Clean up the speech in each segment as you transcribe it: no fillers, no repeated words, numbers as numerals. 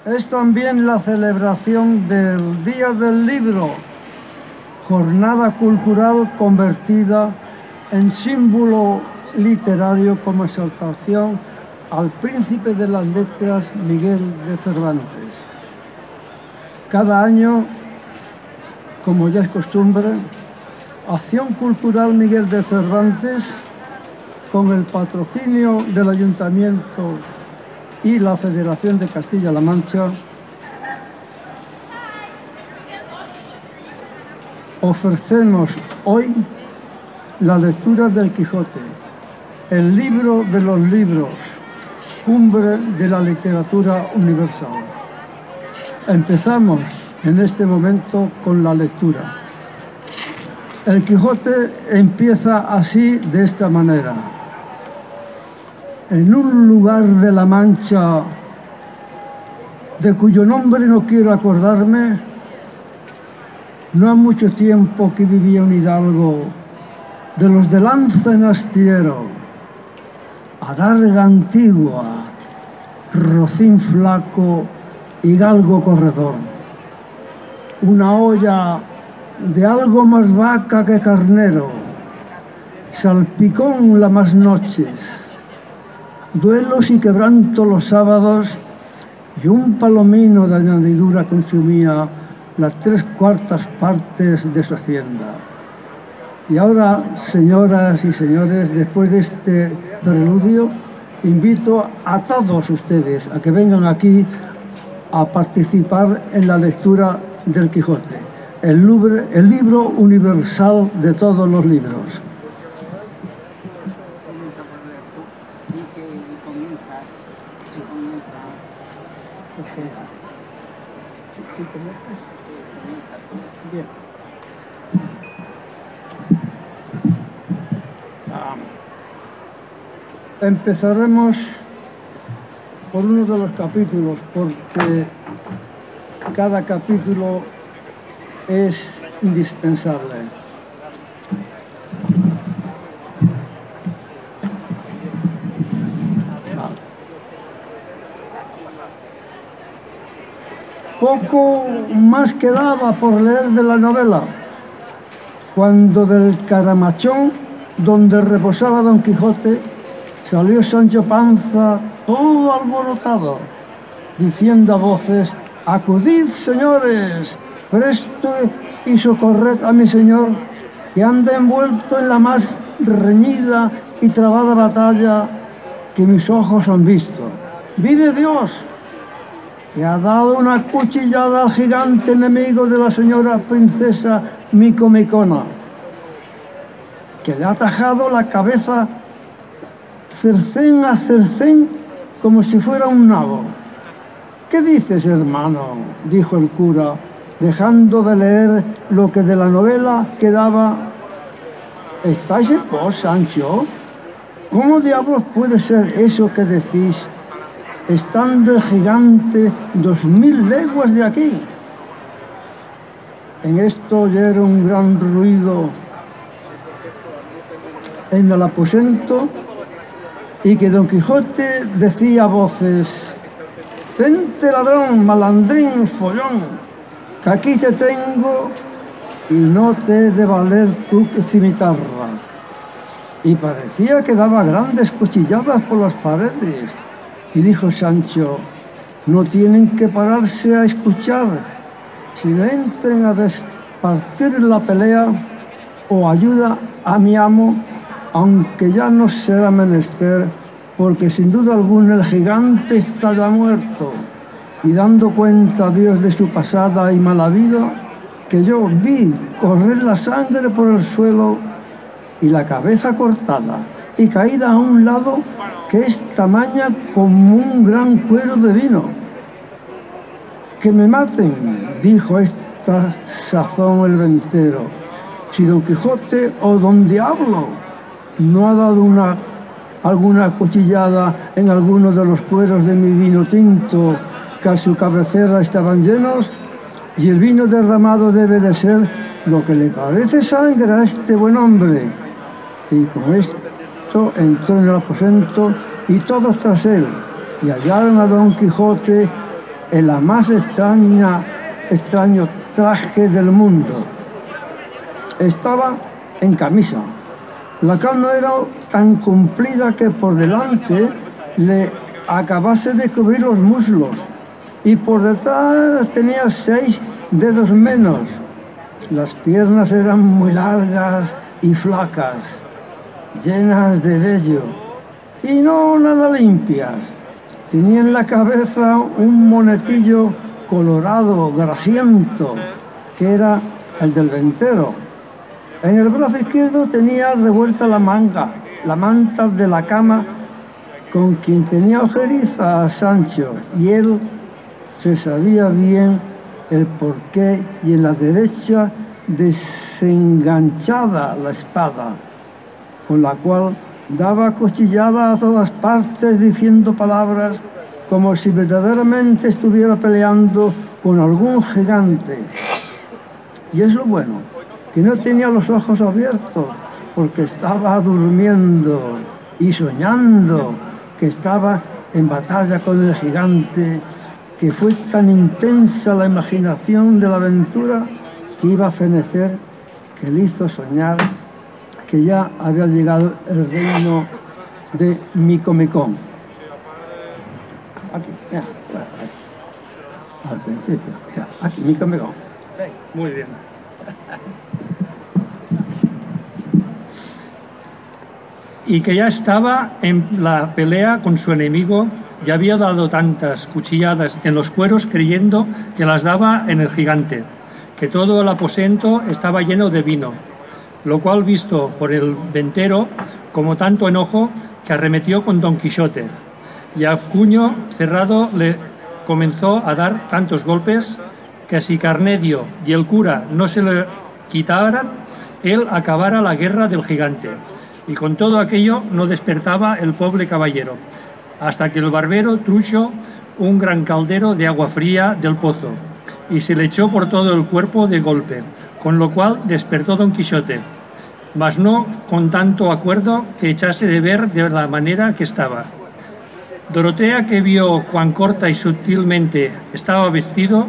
Es también la celebración del Día del Libro, jornada cultural convertida en símbolo literario como exaltación al príncipe de las letras, Miguel de Cervantes. Cada año, como ya es costumbre, Acción Cultural Miguel de Cervantes, con el patrocinio del Ayuntamiento y la Federación de Castilla-La Mancha, ofrecemos hoy la lectura del Quijote, el libro de los libros, cumbre de la literatura universal. Empezamos en este momento con la lectura. El Quijote empieza así, de esta manera. En un lugar de la Mancha, de cuyo nombre no quiero acordarme, no ha mucho tiempo que vivía un hidalgo de los de lanza en astillero, adarga antigua, rocín flaco y galgo corredor. Una olla de algo más vaca que carnero, salpicón la más noches, duelos y quebranto los sábados, y un palomino de añadidura consumía las 3/4 partes de su hacienda. Y ahora, señoras y señores, después de este preludio, invito a todos ustedes a que vengan aquí a participar en la lectura del Quijote, el libro universal de todos los libros. Bien. Empezaremos por uno de los capítulos, porque cada capítulo es indispensable. Poco más quedaba por leer de la novela, cuando del caramachón donde reposaba Don Quijote salió Sancho Panza todo alborotado, diciendo a voces: «Acudid, señores, presto y socorred a mi señor, que anda envuelto en la más reñida y trabada batalla que mis ojos han visto. ¡Vive Dios!, que ha dado una cuchillada al gigante enemigo de la señora princesa Micomicona, que le ha tajado la cabeza cercén a cercén como si fuera un nabo». «¿Qué dices, hermano?», dijo el cura, dejando de leer lo que de la novela quedaba. «¿Estáis en pos, Sancho? ¿Cómo diablos puede ser eso que decís, estando el gigante 2000 leguas de aquí?» En esto oyeron un gran ruido en el aposento, y que Don Quijote decía a voces: «Vente, ladrón, malandrín, follón, que aquí te tengo y no te he de valer tu cimitarra». Y parecía que daba grandes cuchilladas por las paredes. Y dijo Sancho: «No tienen que pararse a escuchar, sino entren a despartir la pelea o ayuda a mi amo, aunque ya no será menester, porque sin duda alguna el gigante está ya muerto, y dando cuenta a Dios de su pasada y mala vida, que yo vi correr la sangre por el suelo y la cabeza cortada y caída a un lado, que es tamaña como un gran cuero de vino. Que me maten», dijo a esta sazón el ventero, «si Don Quijote o Don Diablo no ha dado alguna cuchillada en alguno de los cueros de mi vino tinto, que a su cabecera estaban llenos, y el vino derramado debe de ser lo que le parece sangre a este buen hombre». Y con esto entró en el aposento y todos tras él, y hallaron a Don Quijote en la más extraño traje del mundo. Estaba en camisa, la cual no era tan cumplida que por delante le acabase de cubrir los muslos, y por detrás tenía 6 dedos menos. Las piernas eran muy largas y flacas, llenas de vello, y no nada limpias. Tenía en la cabeza un monetillo colorado, grasiento, que era el del ventero. En el brazo izquierdo tenía revuelta la manta de la cama con quien tenía ojeriza a Sancho, y él se sabía bien el porqué, y en la derecha desenganchada la espada, con la cual daba cuchillada a todas partes, diciendo palabras como si verdaderamente estuviera peleando con algún gigante. Y es lo bueno, que no tenía los ojos abiertos, porque estaba durmiendo y soñando que estaba en batalla con el gigante, que fue tan intensa la imaginación de la aventura que iba a fenecer, que le hizo soñar que ya había llegado el reino de Micomicón. Aquí, mira, al principio, mira, aquí, Micomicón. Muy bien. Y que ya estaba en la pelea con su enemigo, ya había dado tantas cuchilladas en los cueros creyendo que las daba en el gigante, que todo el aposento estaba lleno de vino, lo cual visto por el ventero como tanto enojo que arremetió con Don Quijote, y a puño cerrado le comenzó a dar tantos golpes que si Carnedio y el cura no se le quitaran, él acabara la guerra del gigante. Y con todo aquello no despertaba el pobre caballero, hasta que el barbero trucho un gran caldero de agua fría del pozo, y se le echó por todo el cuerpo de golpe, con lo cual despertó Don Quijote, mas no con tanto acuerdo que echase de ver de la manera que estaba. Dorotea, que vio cuán corta y sutilmente estaba vestido,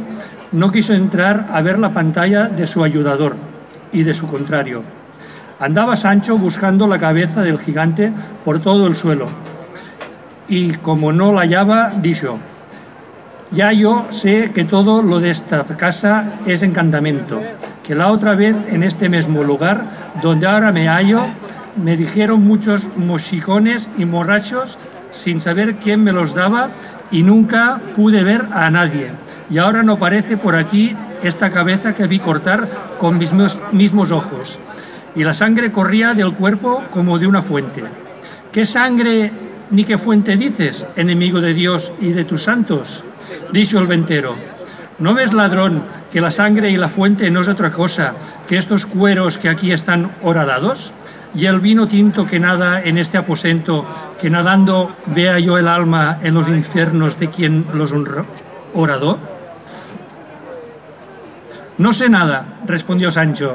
no quiso entrar a ver la pantalla de su ayudador, y de su contrario. Andaba Sancho buscando la cabeza del gigante por todo el suelo, y como no la hallaba, dijo: ya yo sé que todo lo de esta casa es encantamento, que la otra vez en este mismo lugar donde ahora me hallo, me dijeron muchos mochicones y borrachos sin saber quién me los daba, y nunca pude ver a nadie, y ahora no parece por aquí esta cabeza que vi cortar con mis mismos ojos, y la sangre corría del cuerpo como de una fuente. ¿Qué sangre ni qué fuente dices, enemigo de Dios y de tus santos? Dijo el ventero: ¿no ves, ladrón, que la sangre y la fuente no es otra cosa que estos cueros que aquí están horadados? Y el vino tinto que nada en este aposento, que nadando vea yo el alma en los infiernos de quien los horadó. No sé nada, respondió Sancho.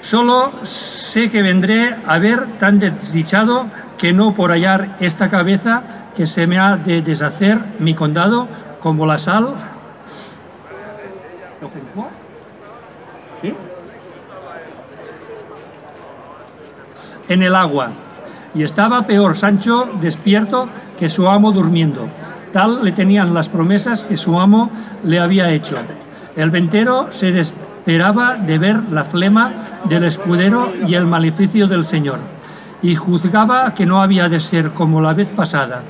Solo sé que vendré a ver tan desdichado que no por hallar esta cabeza que se me ha de deshacer mi condado como la sal. ¿Sí? En el agua. Y estaba peor Sancho despierto que su amo durmiendo. Tal le tenían las promesas que su amo le había hecho. El ventero se desesperaba de ver la flema del escudero y el maleficio del señor, y juzgaba que no había de ser como la vez pasada,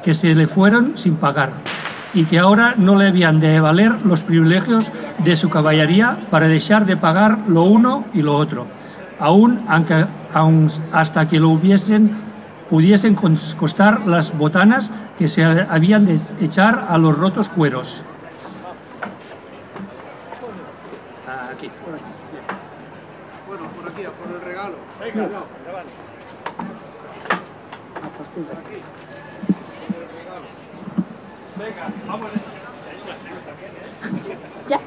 que se le fueron sin pagar, y que ahora no le habían de valer los privilegios de su caballería para dejar de pagar lo uno y lo otro, aun hasta que lo pudiesen costar las botanas que se habían de echar a los rotos cueros. Aquí. Bueno, por aquí, por el regalo. Venga, no. Venga, vamos. Ya.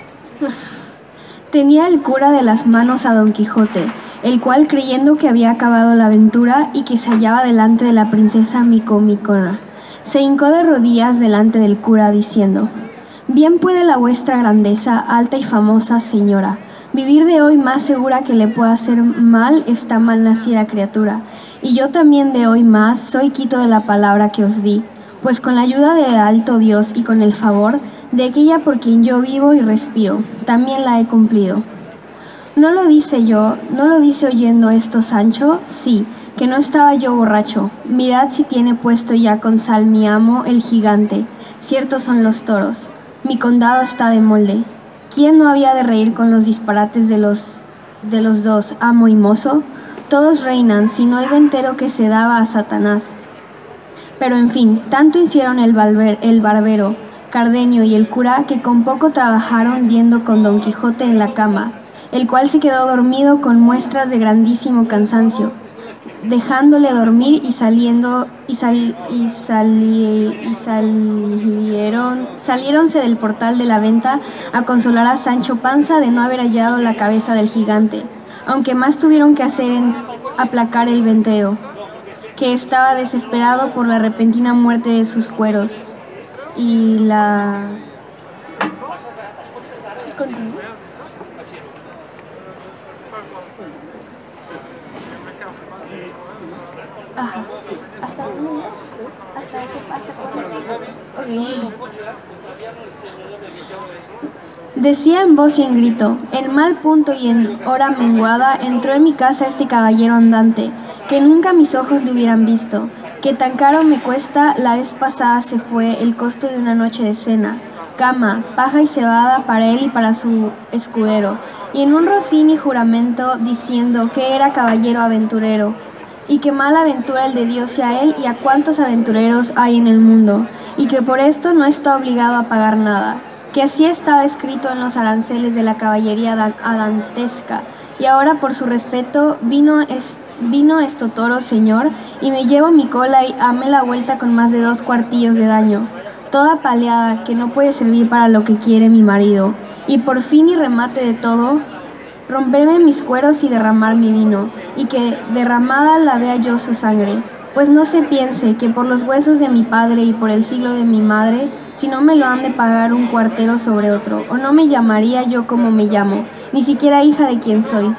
Tenía el cura de las manos a Don Quijote, el cual, creyendo que había acabado la aventura y que se hallaba delante de la princesa Micomicona, se hincó de rodillas delante del cura diciendo: Bien puede la vuestra grandeza, alta y famosa señora, vivir de hoy más segura que le pueda hacer mal esta mal nacida criatura. Y yo también de hoy más soy quito de la palabra que os di, pues con la ayuda del alto Dios y con el favor de aquella por quien yo vivo y respiro, también la he cumplido. ¿No lo dice oyendo esto Sancho? Sí, que no estaba yo borracho. Mirad si tiene puesto ya con sal mi amo el gigante. Ciertos son los toros. Mi condado está de molde. ¿Quién no había de reír con los disparates de los dos, amo y mozo? Todos reinan, sino el ventero que se daba a Satanás. Pero en fin, tanto hicieron el barbero, Cardenio y el cura que con poco trabajaron yendo con Don Quijote en la cama, el cual se quedó dormido con muestras de grandísimo cansancio, dejándole dormir y saliéronse del portal de la venta a consolar a Sancho Panza de no haber hallado la cabeza del gigante, aunque más tuvieron que hacer en aplacar el ventero, que estaba desesperado por la repentina muerte de sus cueros y la... ¿Continúa? Ajá. ¿Hasta dónde? ¿Hasta okay. Decía en voz y en grito, en mal punto y en hora menguada entró en mi casa este caballero andante, que nunca mis ojos le hubieran visto, que tan caro me cuesta, la vez pasada se fue el costo de una noche de cena, cama, paja y cebada para él y para su escudero, y en un rocín y juramento diciendo que era caballero aventurero, y que mala aventura el de Dios y a él y a cuantos aventureros hay en el mundo, y que por esto no está obligado a pagar nada, que así estaba escrito en los aranceles de la caballería adantesca, y ahora por su respeto vino esto toro, señor, y me llevo mi cola y hame la vuelta con más de 2 cuartillos de daño, toda paleada, que no puede servir para lo que quiere mi marido, y por fin y remate de todo, romperme mis cueros y derramar mi vino, y que derramada la vea yo su sangre, pues no se piense que por los huesos de mi padre y por el siglo de mi madre, si no me lo han de pagar un cuartero sobre otro, o no me llamaría yo como me llamo, ni siquiera hija de quien soy.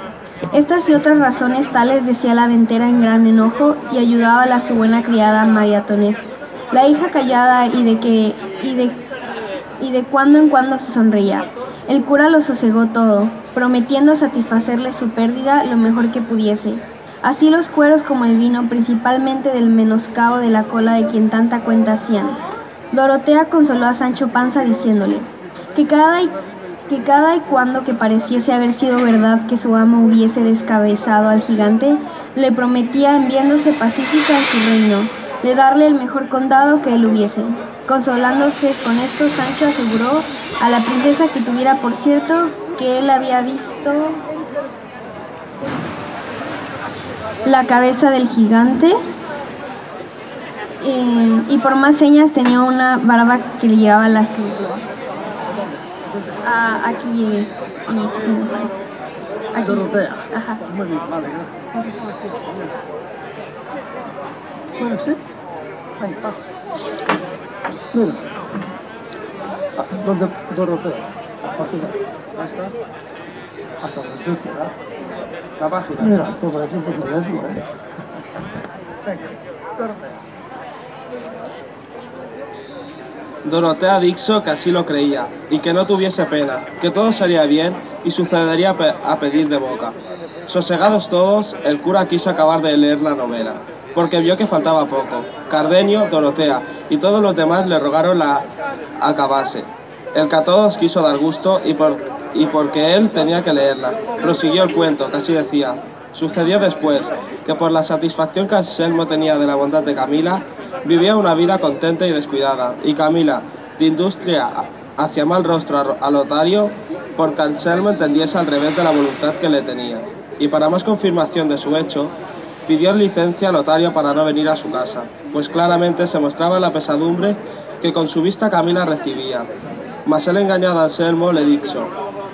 Estas y otras razones tales decía la ventera en gran enojo, y ayudábala a su buena criada María Tonés. La hija callada y de cuando en cuando se sonreía. El cura lo sosegó todo, prometiendo satisfacerle su pérdida lo mejor que pudiese. Así los cueros como el vino, principalmente del menoscabo de la cola de quien tanta cuenta hacían. Dorotea consoló a Sancho Panza diciéndole que cada y cuando que pareciese haber sido verdad que su amo hubiese descabezado al gigante, le prometía, en viéndose pacífica en su reino, de darle el mejor condado que él hubiese. Consolándose con esto, Sancho aseguró a la princesa que tuviera por cierto que él había visto la cabeza del gigante y por más señas tenía una barba que le llegaba a la cintura. Aquí llegué. Aquí. Dorotea. Ajá. Muy bien, vale, gracias. Bueno, sí. Ahí está. Mira. ¿Dónde Dorotea? Ahí está. Hasta donde tú quieras. La página. Mira, tú por aquí un poquito de eso, ¿eh? Venga, Dorotea. Dorotea dijo que así lo creía, y que no tuviese pena, que todo sería bien y sucedería a pedir de boca. Sosegados todos, el cura quiso acabar de leer la novela, porque vio que faltaba poco. Cardenio, Dorotea y todos los demás le rogaron la acabase. El que a todos quiso dar gusto y porque él tenía que leerla. Prosiguió el cuento, que así decía. Sucedió después que por la satisfacción que Anselmo tenía de la bondad de Camila, vivía una vida contenta y descuidada, y Camila, de industria hacia mal rostro a Lotario, porque Anselmo entendiese al revés de la voluntad que le tenía. Y para más confirmación de su hecho, pidió licencia a Lotario para no venir a su casa, pues claramente se mostraba la pesadumbre que con su vista Camila recibía. Mas el engañado Anselmo le dijo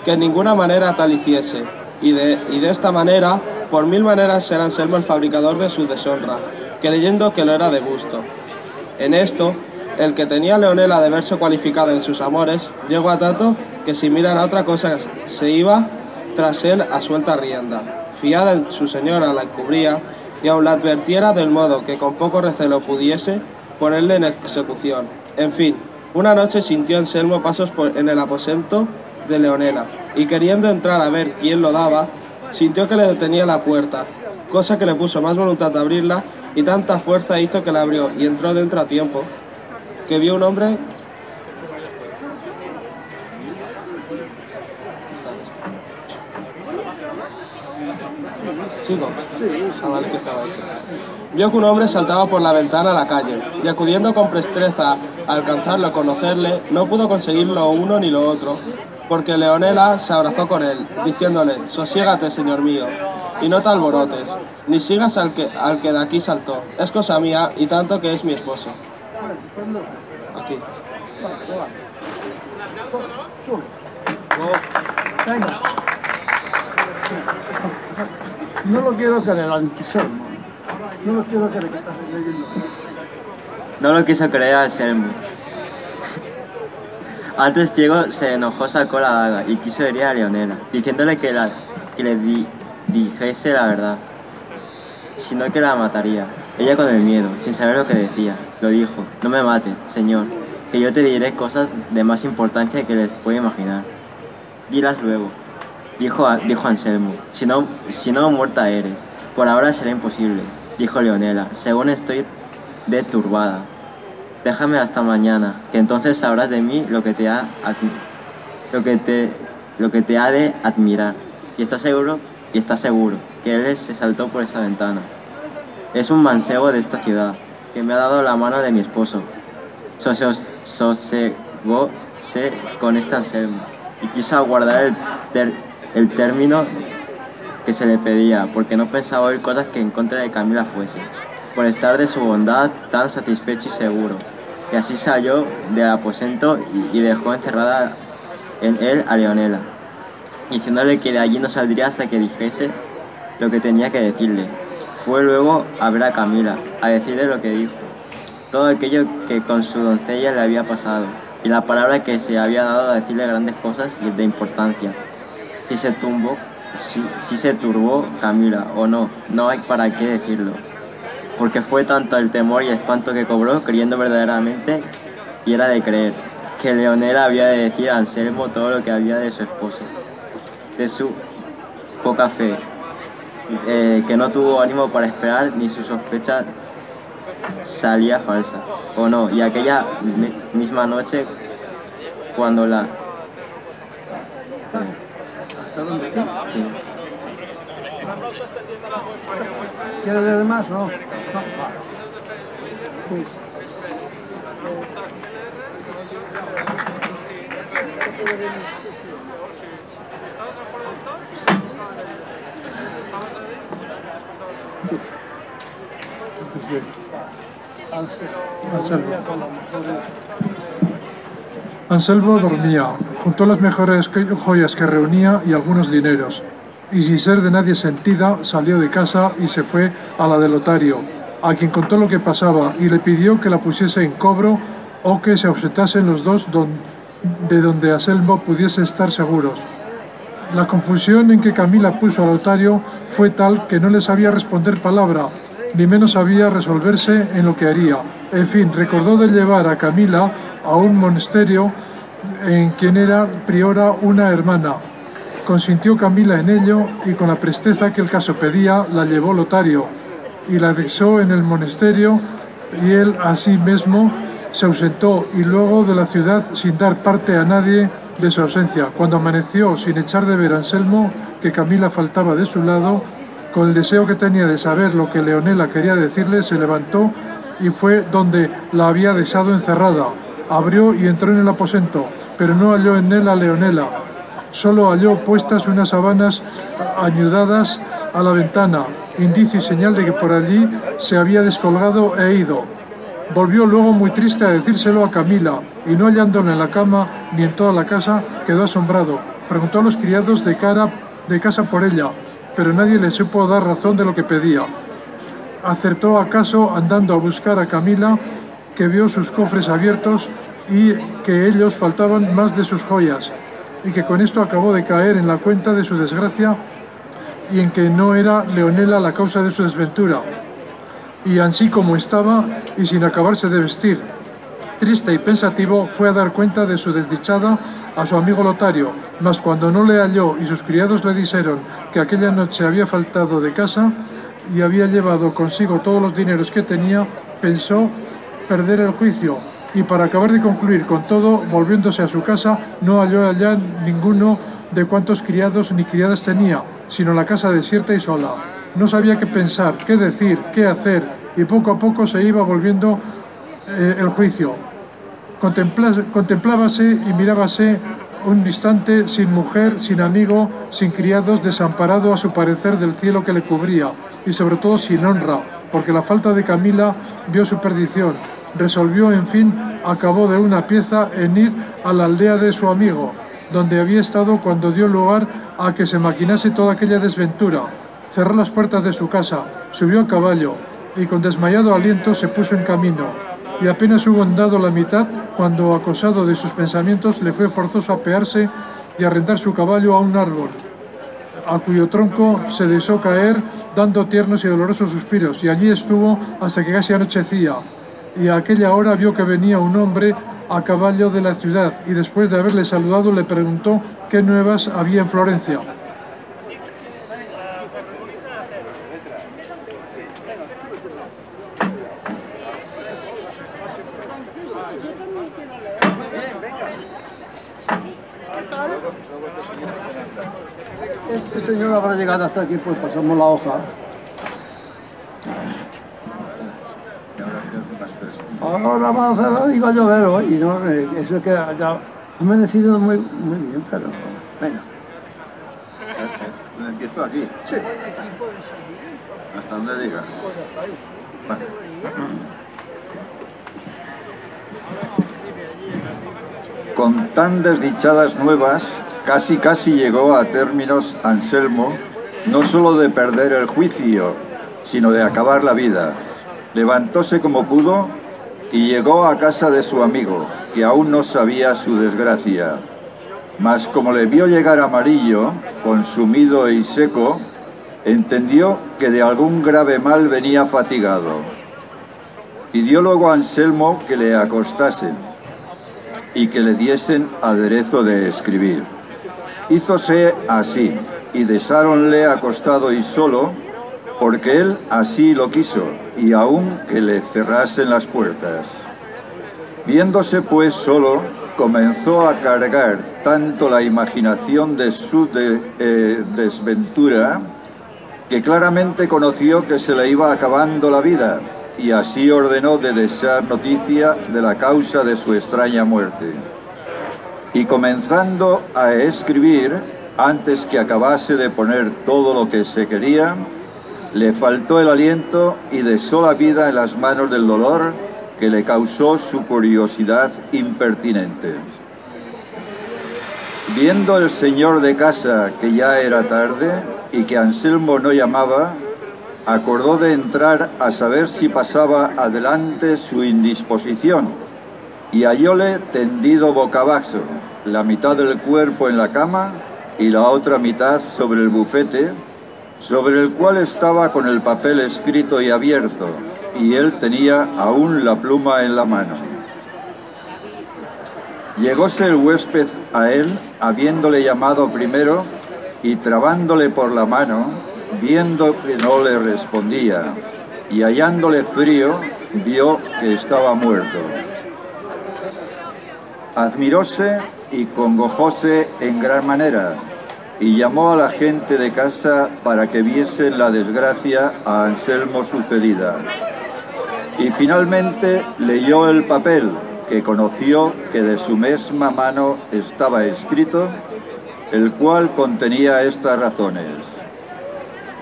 que en ninguna manera tal hiciese, y de esta manera, por 1000 maneras era Anselmo el fabricador de su deshonra, creyendo que lo era de gusto. En esto, El que tenía Leonela de verse cualificada en sus amores llegó a tanto que sin mirar a otra cosa se iba tras él a suelta rienda. Fiada en su señora la encubría y aun la advertiera del modo que con poco recelo pudiese ponerle en ejecución. En fin, una noche sintió Anselmo pasos en el aposento de Leonela y queriendo entrar a ver quién lo daba, sintió que le detenía la puerta, cosa que le puso más voluntad de abrirla y tanta fuerza hizo que la abrió y entró dentro a tiempo, que vio un hombre ¿Sigo? Ah, vale, que estaba esto. Vio que un hombre saltaba por la ventana a la calle, y acudiendo con presteza a alcanzarlo, a conocerle, no pudo conseguir lo uno ni lo otro, porque Leonela se abrazó con él, diciéndole: «Sosiégate, señor mío, y no te alborotes, ni sigas al que de aquí saltó. Es cosa mía, y tanto que es mi esposo». Aquí. Venga. No lo quiero creer, Anselmo. No lo quiero creer que estás leyendo. No lo quiso creer Anselmo. Antes ciego se enojó, sacó la daga y quiso herir a Leonela, diciéndole que le dijese la verdad, sino que la mataría. Ella con el miedo, sin saber lo que decía, lo dijo: «No me mates, señor, que yo te diré cosas de más importancia que les puedo imaginar». «Dilas luego», dijo Anselmo, si no muerta eres. «Por ahora será imposible», dijo Leonela, «según estoy turbada. Déjame hasta mañana, que entonces sabrás de mí lo que te ha de admirar». Y está seguro que él se saltó por esa ventana. «Es un mancebo de esta ciudad, que me ha dado la mano de mi esposo». Sosegóse con este Anselmo, y quiso aguardar el término que se le pedía, porque no pensaba oír cosas que en contra de Camila fuese, por estar de su bondad tan satisfecho y seguro. Y así salió del aposento y dejó encerrada en él a Leonela, diciéndole que de allí no saldría hasta que dijese lo que tenía que decirle. Fue luego a ver a Camila, a decirle lo que dijo, todo aquello que con su doncella le había pasado, y la palabra que se había dado a decirle grandes cosas y de importancia. Si se turbó Camila o no hay para qué decirlo, porque fue tanto el temor y espanto que cobró, creyendo verdaderamente, y era de creer, que Leonela había de decir a Anselmo todo lo que había de su esposo, de su poca fe, que no tuvo ánimo para esperar, ni su sospecha salía falsa, o no, y aquella misma noche, cuando la... Sí. ¿Quieres leer más? No. Anselmo dormía, juntó las mejores joyas que reunía y algunos dineros, y sin ser de nadie sentida, salió de casa y se fue a la del notario, a quien contó lo que pasaba y le pidió que la pusiese en cobro o que se ausentasen los dos de donde Anselmo pudiese estar seguros. La confusión en que Camila puso al notario fue tal que no le sabía responder palabra, ni menos sabía resolverse en lo que haría. En fin, recordó de llevar a Camila a un monasterio en quien era priora una hermana. Consintió Camila en ello y con la presteza que el caso pedía la llevó Lotario y la dejó en el monasterio, y él así mismo se ausentó y luego de la ciudad sin dar parte a nadie de su ausencia. Cuando amaneció, sin echar de ver a Anselmo que Camila faltaba de su lado, con el deseo que tenía de saber lo que Leonela quería decirle, se levantó y fue donde la había dejado encerrada. Abrió y entró en el aposento, pero no halló en él a Leonela. Solo halló puestas unas sábanas añudadas a la ventana, indicio y señal de que por allí se había descolgado e ido. Volvió luego muy triste a decírselo a Camila, y no hallándola en la cama ni en toda la casa, quedó asombrado. Preguntó a los criados de casa por ella, pero nadie le supo dar razón de lo que pedía. Acertó acaso, andando a buscar a Camila, que vio sus cofres abiertos y que ellos faltaban más de sus joyas, y que con esto acabó de caer en la cuenta de su desgracia y en que no era Leonela la causa de su desventura. Y así como estaba, y sin acabarse de vestir, triste y pensativo, fue a dar cuenta de su desdichada a su amigo Lotario, mas cuando no le halló y sus criados le dijeron que aquella noche había faltado de casa y había llevado consigo todos los dineros que tenía, pensó perder el juicio, y para acabar de concluir con todo, volviéndose a su casa, no halló allá ninguno de cuantos criados ni criadas tenía, sino la casa desierta y sola. No sabía qué pensar, qué decir, qué hacer, y poco a poco se iba volviendo el juicio. Contemplábase y mirábase un instante sin mujer, sin amigo, sin criados, desamparado a su parecer del cielo que le cubría, y sobre todo sin honra, porque la falta de Camila vio su perdición. Resolvió, en fin, acabó de una pieza en ir a la aldea de su amigo, donde había estado cuando dio lugar a que se maquinase toda aquella desventura. Cerró las puertas de su casa, subió a caballo, y con desmayado aliento se puso en camino, y apenas hubo andado la mitad, cuando, acosado de sus pensamientos, le fue forzoso apearse y arrendar su caballo a un árbol, a cuyo tronco se dejó caer, dando tiernos y dolorosos suspiros, y allí estuvo hasta que casi anochecía. Y a aquella hora vio que venía un hombre a caballo de la ciudad, y después de haberle saludado le preguntó qué nuevas había en Florencia. Este señor habrá llegado hasta aquí, pues pasamos la hoja. Ahora va a hacer, iba a llover hoy, y no, eso es que ya ha amanecido muy bien, pero venga. ¿Empiezo aquí? Sí. ¿Hasta dónde digas? Vale. Con tan desdichadas nuevas, casi llegó a términos Anselmo, no solo de perder el juicio, sino de acabar la vida. Levantóse como pudo y llegó a casa de su amigo, que aún no sabía su desgracia. Mas como le vio llegar amarillo, consumido y seco, entendió que de algún grave mal venía fatigado. Pidió luego a Anselmo que le acostasen y que le diesen aderezo de escribir. Hízose así, y dejáronle acostado y solo, porque él así lo quiso, y aun que le cerrasen las puertas. Viéndose pues solo, comenzó a cargar tanto la imaginación de su desventura, que claramente conoció que se le iba acabando la vida, y así ordenó de desear noticia de la causa de su extraña muerte. Y comenzando a escribir, antes que acabase de poner todo lo que se quería, le faltó el aliento y dejó la vida en las manos del dolor que le causó su curiosidad impertinente. Viendo el señor de casa que ya era tarde y que Anselmo no llamaba, acordó de entrar a saber si pasaba adelante su indisposición, y hallóle tendido boca abajo, la mitad del cuerpo en la cama y la otra mitad sobre el bufete, sobre el cual estaba con el papel escrito y abierto, y él tenía aún la pluma en la mano. Llegóse el huésped a él, habiéndole llamado primero, y trabándole por la mano, viendo que no le respondía, y hallándole frío, vio que estaba muerto. Admiróse y congojóse en gran manera, y llamó a la gente de casa para que viesen la desgracia a Anselmo sucedida. Y finalmente leyó el papel, que conoció que de su misma mano estaba escrito, el cual contenía estas razones: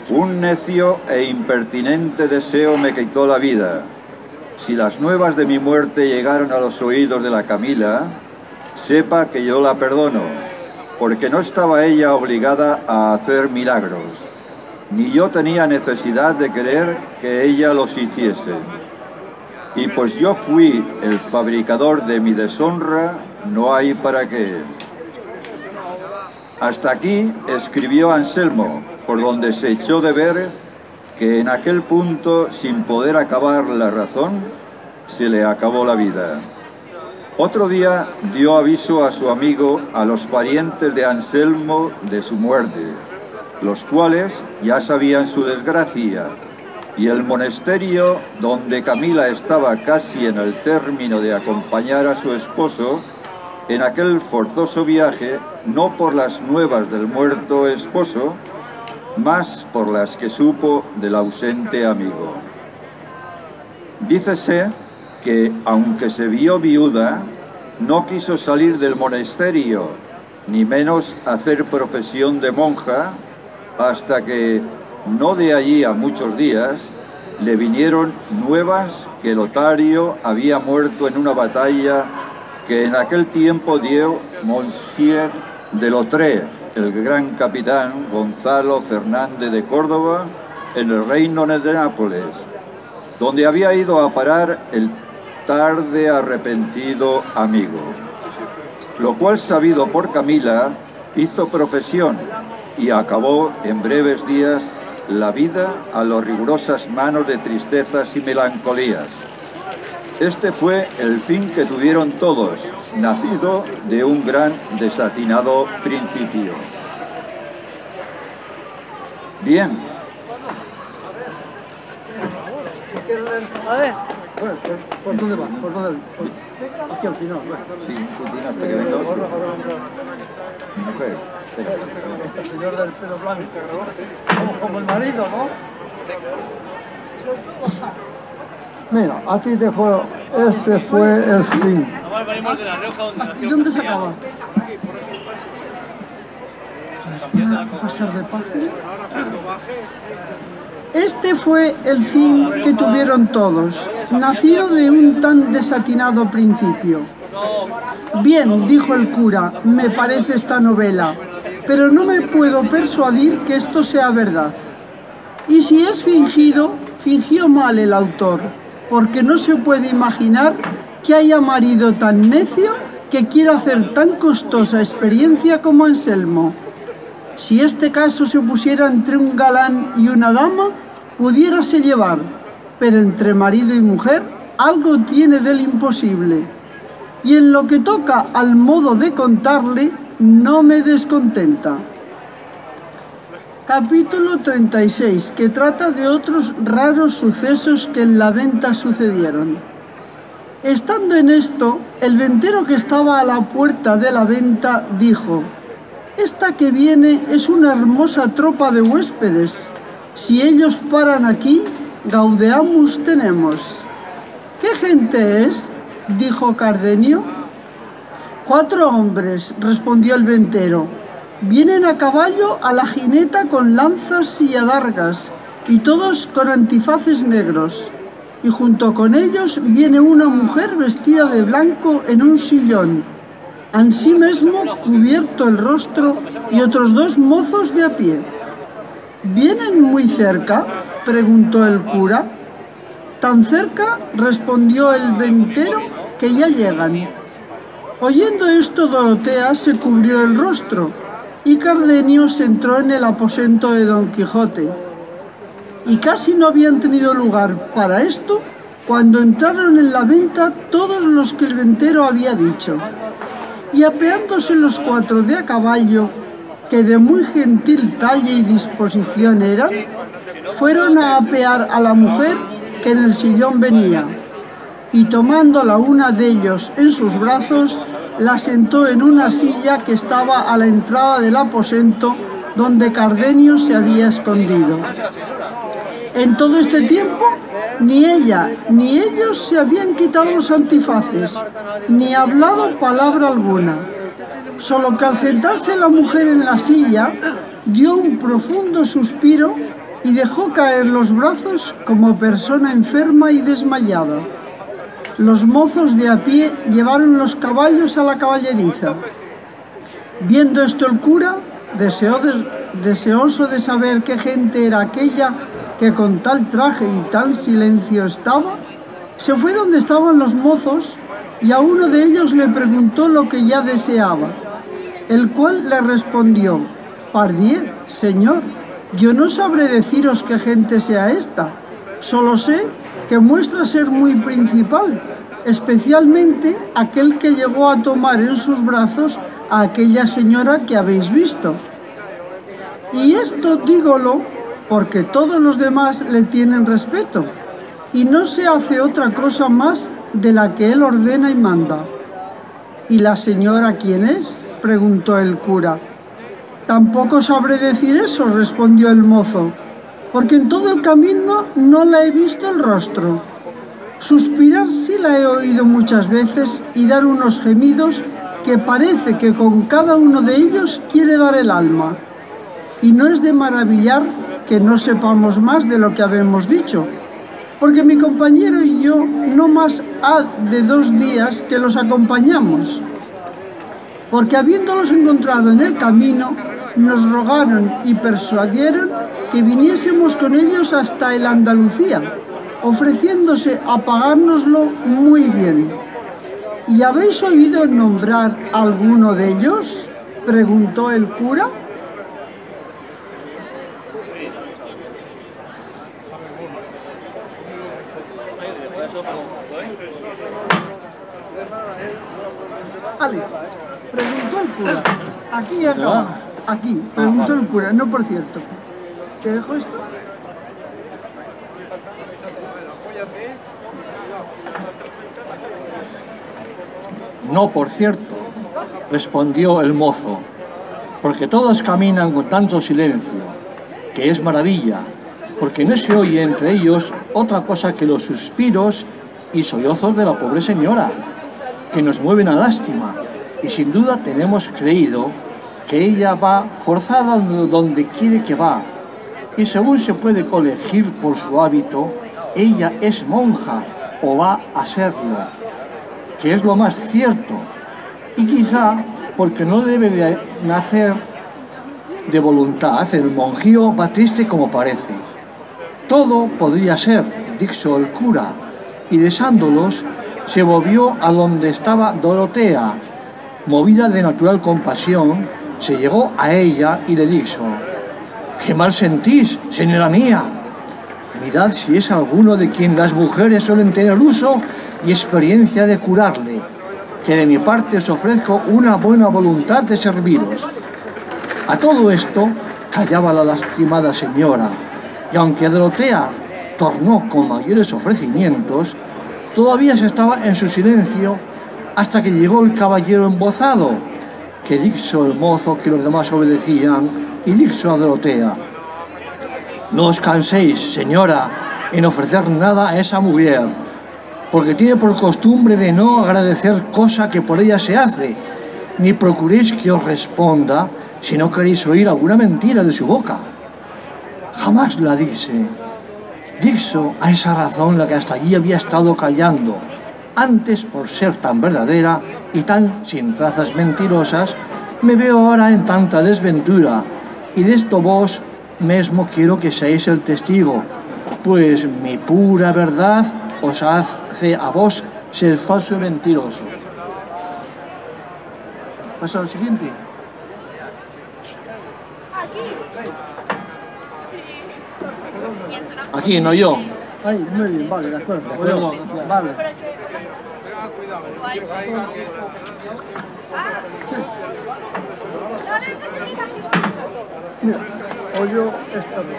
un necio e impertinente deseo me quitó la vida. Si las nuevas de mi muerte llegaron a los oídos de la Camila, sepa que yo la perdono, porque no estaba ella obligada a hacer milagros, ni yo tenía necesidad de querer que ella los hiciese. y pues yo fui el fabricador de mi deshonra, no hay para qué. Hasta aquí escribió Anselmo, por donde se echó de ver que en aquel punto, sin poder acabar la razón, se le acabó la vida. Otro día dio aviso a su amigo, a los parientes de Anselmo, de su muerte, los cuales ya sabían su desgracia, y el monasterio donde Camila estaba casi en el término de acompañar a su esposo en aquel forzoso viaje, no por las nuevas del muerto esposo, más por las que supo del ausente amigo. Dícese que, aunque se vio viuda, no quiso salir del monasterio, ni menos hacer profesión de monja, hasta que, no de allí a muchos días, le vinieron nuevas que Lotario había muerto en una batalla que en aquel tiempo dio Monsieur de Lautrec, el gran capitán Gonzalo Fernández de Córdoba, en el reino de Nápoles, donde había ido a parar el tarde arrepentido amigo. Lo cual, sabido por Camila, hizo profesión y acabó en breves días la vida a las rigurosas manos de tristezas y melancolías. Este fue el fin que tuvieron todos, nacido de un gran desatinado principio. Bien. A ver. Bueno, ¿por dónde va? ¿Por dónde? Aquí al final. Sí, continúa hasta que venga otro. Mujer. Este señor del pelo blanco, como el marido, ¿no? Mira, aquí te fue, este fue el fin. ¿Y dónde se acaba? Pasar de página. Este fue el fin que tuvieron todos, nacido de un tan desatinado principio. Bien, dijo el cura, me parece esta novela, pero no me puedo persuadir que esto sea verdad. Y si es fingido, fingió mal el autor, porque no se puede imaginar que haya marido tan necio que quiera hacer tan costosa experiencia como Anselmo. Si este caso se pusiera entre un galán y una dama, pudiérase llevar, pero entre marido y mujer algo tiene del imposible. Y en lo que toca al modo de contarle, no me descontenta. Capítulo 36, que trata de otros raros sucesos que en la venta sucedieron. Estando en esto, el ventero que estaba a la puerta de la venta dijo: «Esta que viene es una hermosa tropa de huéspedes. Si ellos paran aquí, gaudeamus tenemos». «¿Qué gente es?», dijo Cardenio. «4 hombres», respondió el ventero. «Vienen a caballo a la jineta con lanzas y adargas, y todos con antifaces negros. Y junto con ellos viene una mujer vestida de blanco en un sillón, ansí mismo cubierto el rostro, y otros 2 mozos de a pie». «¿Vienen muy cerca?», preguntó el cura. «Tan cerca», respondió el ventero, «que ya llegan». Oyendo esto, Dorotea se cubrió el rostro, y Cardenio se entró en el aposento de Don Quijote. Y casi no habían tenido lugar para esto, cuando entraron en la venta todos los que el ventero había dicho. Y apeándose los 4 de a caballo, que de muy gentil talla y disposición eran, fueron a apear a la mujer que en el sillón venía, y tomándola una de ellos en sus brazos, la sentó en una silla que estaba a la entrada del aposento donde Cardenio se había escondido. En todo este tiempo, ni ella ni ellos se habían quitado los antifaces, ni hablado palabra alguna. Solo que al sentarse la mujer en la silla, dio un profundo suspiro y dejó caer los brazos como persona enferma y desmayada. Los mozos de a pie llevaron los caballos a la caballeriza. Viendo esto el cura, deseoso de saber qué gente era aquella que con tal traje y tal silencio estaba, Se fue donde estaban los mozos y a uno de ellos le preguntó lo que ya deseaba, el cual le respondió: «Pardiez, señor, yo no sabré deciros qué gente sea esta, solo sé que muestra ser muy principal, especialmente aquel que llegó a tomar en sus brazos a aquella señora que habéis visto. Y esto dígolo porque todos los demás le tienen respeto, y no se hace otra cosa más de la que él ordena y manda». «¿Y la señora quién es?», preguntó el cura. «Tampoco sabré decir eso», respondió el mozo, «porque en todo el camino no la he visto el rostro. Suspirar sí la he oído muchas veces y dar unos gemidos que parece que con cada uno de ellos quiere dar el alma. Y no es de maravillar que no sepamos más de lo que habemos dicho, porque mi compañero y yo no más ha de 2 días que los acompañamos, porque habiéndolos encontrado en el camino, nos rogaron y persuadieron que viniésemos con ellos hasta el Andalucía, ofreciéndose a pagárnoslo muy bien. ¿Y habéis oído nombrar a alguno de ellos?», preguntó el cura. Ale, preguntó el cura. Aquí acaba. Aquí, preguntó el cura, no por cierto. ¿Te dejo esto? «No, por cierto», respondió el mozo, «porque todos caminan con tanto silencio, que es maravilla, porque no se oye entre ellos otra cosa que los suspiros y sollozos de la pobre señora, que nos mueven a lástima, y sin duda tenemos creído que ella va forzada donde quiere que va, y según se puede colegir por su hábito, ella es monja o va a serlo, que es lo más cierto, y quizá porque no debe de nacer de voluntad, el monjío va triste como parece. Todo podría ser», dijo el cura, y besándolos se volvió a donde estaba Dorotea. Movida de natural compasión, se llegó a ella y le dijo: «¿Qué mal sentís, señora mía? Mirad si es alguno de quien las mujeres suelen tener uso y experiencia de curarle, que de mi parte os ofrezco una buena voluntad de serviros». A todo esto callaba la lastimada señora, y aunque Dorotea tornó con mayores ofrecimientos, todavía se estaba en su silencio hasta que llegó el caballero embozado, que dijo el mozo que los demás obedecían, y dijo a Dorotea: «No os canséis, señora, en ofrecer nada a esa mujer, porque tiene por costumbre de no agradecer cosa que por ella se hace, ni procuréis que os responda si no queréis oír alguna mentira de su boca. Jamás la dice. Dijo a esa razón la que hasta allí había estado callando, antes por ser tan verdadera y tan sin trazas mentirosas, me veo ahora en tanta desventura, y de esto vos mesmo quiero que seáis el testigo, pues mi pura verdad os hace a vos ser falso y mentiroso». Pasa al siguiente. Aquí, no yo. Ahí, muy bien, vale, de acuerdo. De acuerdo. Vale. Sí. Mira, oyó esta vez.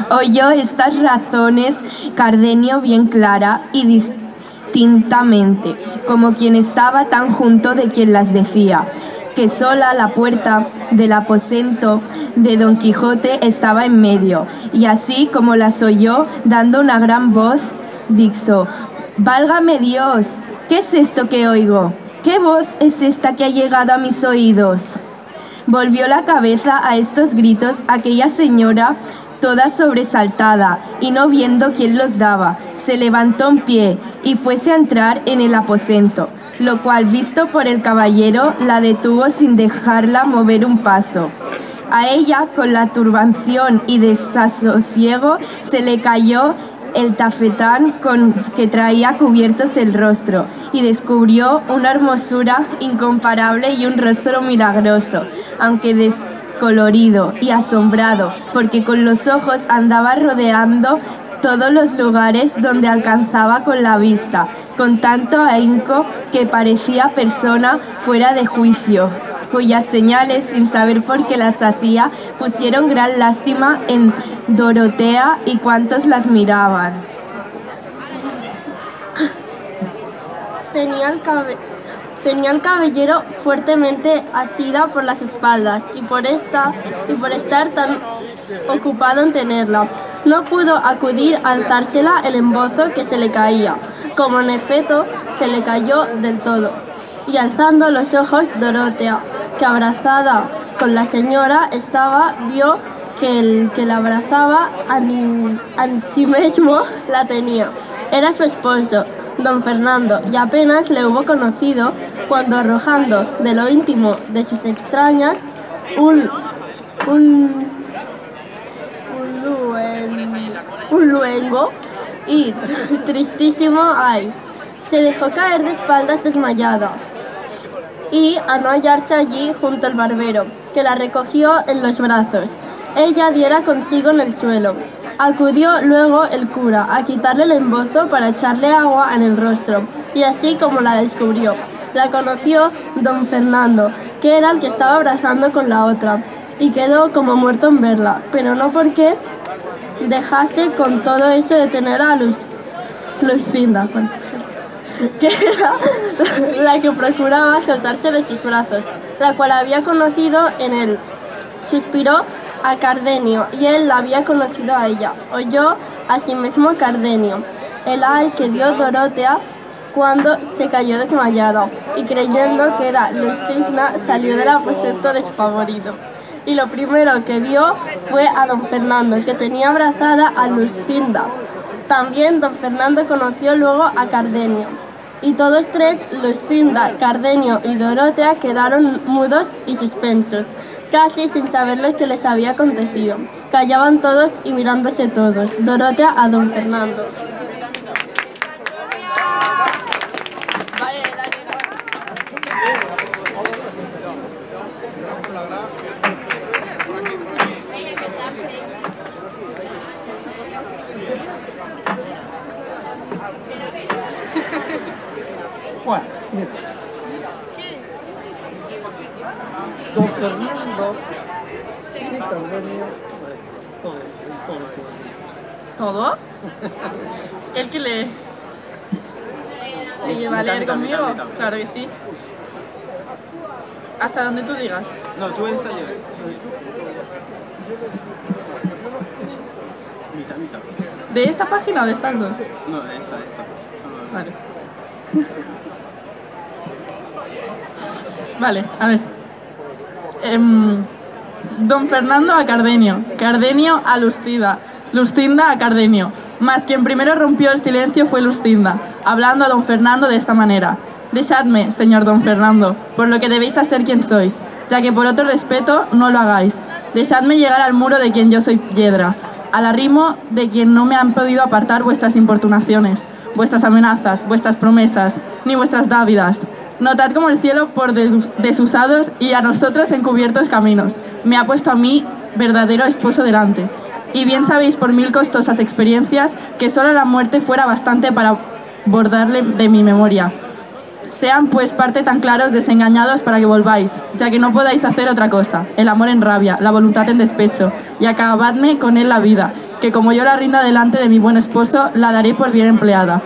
Oyó estas razones Cardenio bien clara y distintamente, como quien estaba tan junto de quien las decía, que sola la puerta del aposento de Don Quijote estaba en medio, y así como las oyó, dando una gran voz, dijo: «¡Válgame Dios! ¿Qué es esto que oigo? ¿Qué voz es esta que ha llegado a mis oídos?». Volvió la cabeza a estos gritos aquella señora toda sobresaltada, y no viendo quién los daba, se levantó en pie y fuese a entrar en el aposento, lo cual, visto por el caballero, la detuvo sin dejarla mover un paso. A ella, con la turbación y desasosiego, se le cayó el tafetán con que traía cubiertos el rostro y descubrió una hermosura incomparable y un rostro milagroso, aunque descolorido y asombrado, porque con los ojos andaba rodeando todos los lugares donde alcanzaba con la vista, con tanto ahínco que parecía persona fuera de juicio, cuyas señales, sin saber por qué las hacía, pusieron gran lástima en Dorotea y cuantos las miraban. Tenía el cabellero fuertemente asida por las espaldas y por estar tan ocupado en tenerla, no pudo acudir a alzársela el embozo que se le caía, como en efecto se le cayó del todo. Y alzando los ojos, Dorotea, que abrazada con la señora estaba, vio que el que la abrazaba en sí mismo la tenía. Era su esposo, don Fernando, y apenas le hubo conocido cuando, arrojando de lo íntimo de sus extrañas un luengo y tristísimo ay, se dejó caer de espaldas desmayada y a no hallarse allí junto al barbero, que la recogió en los brazos, ella diera consigo en el suelo. Acudió luego el cura a quitarle el embozo para echarle agua en el rostro, y así como la descubrió, la conoció don Fernando, que era el que estaba abrazando con la otra, y quedó como muerto en verla, pero no porque dejase con todo eso de tener a Luscinda, que era la que procuraba soltarse de sus brazos, la cual había conocido en él. Suspiró a Cardenio y él la había conocido a ella. Oyó asimismo Cardenio el ay que dio Dorotea cuando se cayó desmayada, y creyendo que era Luscinda salió del aposento despavorido. Y lo primero que vio fue a don Fernando, que tenía abrazada a Luscinda. También don Fernando conoció luego a Cardenio. Y todos tres, Luscinda, Cardenio y Dorotea, quedaron mudos y suspensos, casi sin saber lo que les había acontecido. Callaban todos y mirándose todos, Dorotea a don Fernando. Bueno, mira. Don Fernando y Cardenio, ¿Todo? ¿El que lee? ¿Se lleva a leer conmigo? Claro que sí. Hasta donde tú digas. No, tú esta yo esta. Mitad. ¿De esta página o de estas dos? No, de esta. Vale. Vale, a ver. Don Fernando a Cardenio, Cardenio a Luscinda a Cardenio. Mas quien primero rompió el silencio fue Luscinda, hablando a don Fernando de esta manera: dejadme, señor don Fernando, por lo que debéis hacer quien sois, ya que por otro respeto no lo hagáis. Dejadme llegar al muro de quien yo soy piedra, al arrimo de quien no me han podido apartar vuestras importunaciones, vuestras amenazas, vuestras promesas, ni vuestras dávidas. Notad como el cielo por desusados y a nosotros encubiertos caminos me ha puesto a mí verdadero esposo delante. Y bien sabéis por 1000 costosas experiencias que solo la muerte fuera bastante para bordarle de mi memoria. Sean pues parte tan claros desengañados para que volváis, ya que no podáis hacer otra cosa, el amor en rabia, la voluntad en despecho, y acabadme con él la vida, que como yo la rinda delante de mi buen esposo, la daré por bien empleada.